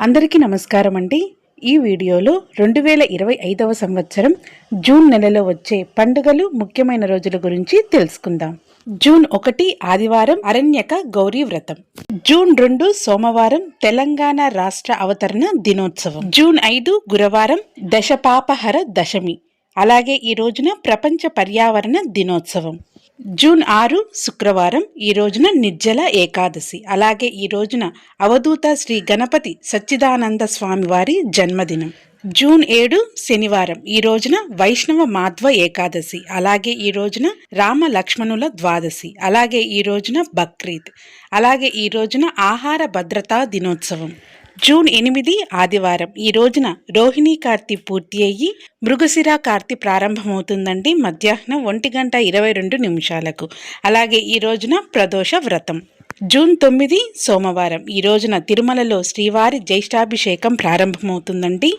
అందరికీ నమస్కారం అండి. ఈ వీడియోలో 2025వ సంవత్సరం జూన్ నెలలో వచ్చే పండుగలు ముఖ్యమైన రోజుల గురించి తెలుసుకుందాం. జూన్ 1 ఆదివారం అరణ్యక గౌరీ వ్రతం. జూన్ 2 సోమవారం తెలంగాణ రాష్ట్ర అవతరణ దినోత్సవం. జూన్ 5 గురువారం దశపాపహర దశమి. అలాగే ఈ రోజున ప్రపంచ పర్యావరణ దినోత్సవం. జూన్ 6 శుక్రవారం ఈ రోజున నిర్జల ఏకాదశి. అలాగే ఈ రోజున అవధూత శ్రీ గణపతి సచ్చిదానంద స్వామి వారి జన్మదినం. జూన్ 7 శనివారం ఈ రోజున వైష్ణవ మాధ్వ ఏకాదశి. అలాగే ఈ రోజున రామ లక్ష్మణుల ద్వాదశి. అలాగే ఈ రోజున బక్రీద్. అలాగే ఈ రోజున ఆహార భద్రతా దినోత్సవం. జూన్ 8 ఆదివారం ఈ రోజున రోహిణీ కార్తీ పూర్తి అయ్యి మృగశిర కార్తీ ప్రారంభమవుతుందండి మధ్యాహ్నం 1:22 అలాగే ఈ రోజున ప్రదోష వ్రతం. జూన్ 9 సోమవారం ఈ రోజున తిరుమలలో శ్రీవారి జ్యేష్ఠాభిషేకం ప్రారంభమవుతుందండి.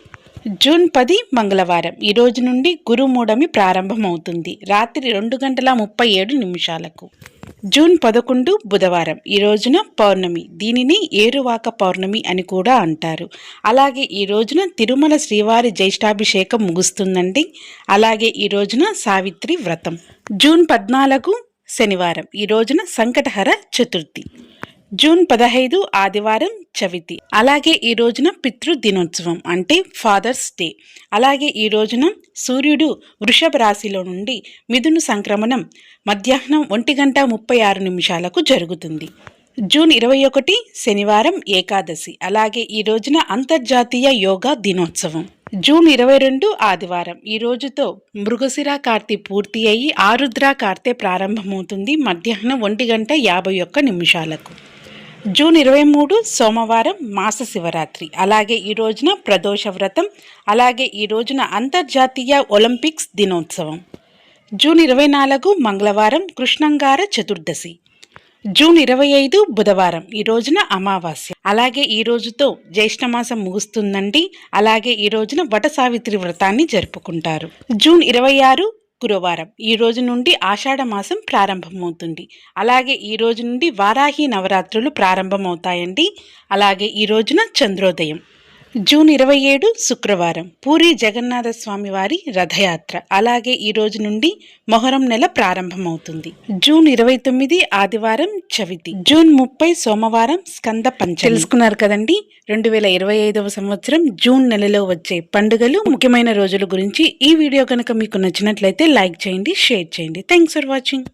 జూన్ 10 మంగళవారం ఈ రోజు నుండి గురుమూఢమి ప్రారంభమవుతుంది రాత్రి 2:37. జూన్ 11 బుధవారం ఈ రోజున పౌర్ణమి. దీనిని ఏరువాక పౌర్ణమి అని కూడా అంటారు. అలాగే ఈ రోజున తిరుమల శ్రీవారి జ్యేష్ఠాభిషేకం ముగుస్తుందండి. అలాగే ఈ రోజున సావిత్రి వ్రతం. జూన్ 14 శనివారం ఈ రోజున సంకటహర చతుర్థి. జూన్ 15 ఆదివారం చవితి. అలాగే ఈ రోజున పితృ దినోత్సవం అంటే ఫాదర్స్ డే. అలాగే ఈ రోజున సూర్యుడు వృషభ రాశిలో నుండి మిథున సంక్రమణం మధ్యాహ్నం 1:36 జరుగుతుంది. జూన్ 21 శనివారం ఏకాదశి. అలాగే ఈ రోజున అంతర్జాతీయ యోగా దినోత్సవం. జూన్ 22 ఆదివారం ఈ రోజుతో మృగశిర కార్తీ పూర్తి అయ్యి ఆరుద్ర కార్తె ప్రారంభమవుతుంది మధ్యాహ్నం 1:51. జూన్ 23 సోమవారం మాస శివరాత్రి. అలాగే ఈ రోజున ప్రదోష వ్రతం. అలాగే ఈ రోజున అంతర్జాతీయ ఒలింపిక్స్ దినోత్సవం. జూన్ 24 మంగళవారం కృష్ణంగార చతుర్దశి. జూన్ 25 బుధవారం ఈ రోజున అమావాస్య. అలాగే ఈ రోజుతో జ్యేష్ఠమాసం ముగుస్తుందండి. అలాగే ఈ రోజున వట సావిత్రి వ్రతాన్ని జరుపుకుంటారు. జూన్ 26 గురువారం ఈ రోజు నుండి ఆషాఢ మాసం ప్రారంభమవుతుంది. అలాగే ఈ రోజు నుండి వారాహి నవరాత్రులు ప్రారంభమవుతాయండి. అలాగే ఈ రోజున చంద్రోదయం. జూన్ 27 శుక్రవారం పూరి జగన్నాథ స్వామి వారి రథయాత్ర. అలాగే ఈ రోజు నుండి మొహరం నెల ప్రారంభమవుతుంది. జూన్ 29 ఆదివారం చవితి. జూన్ 30 సోమవారం స్కంద పంచమి. తెలుసుకున్నారు కదండి 2025వ సంవత్సరం జూన్ నెలలో వచ్చే పండుగలు ముఖ్యమైన రోజుల గురించి. ఈ వీడియో కనుక మీకు నచ్చినట్లయితే లైక్ చేయండి, షేర్ చేయండి. Thanks for watching.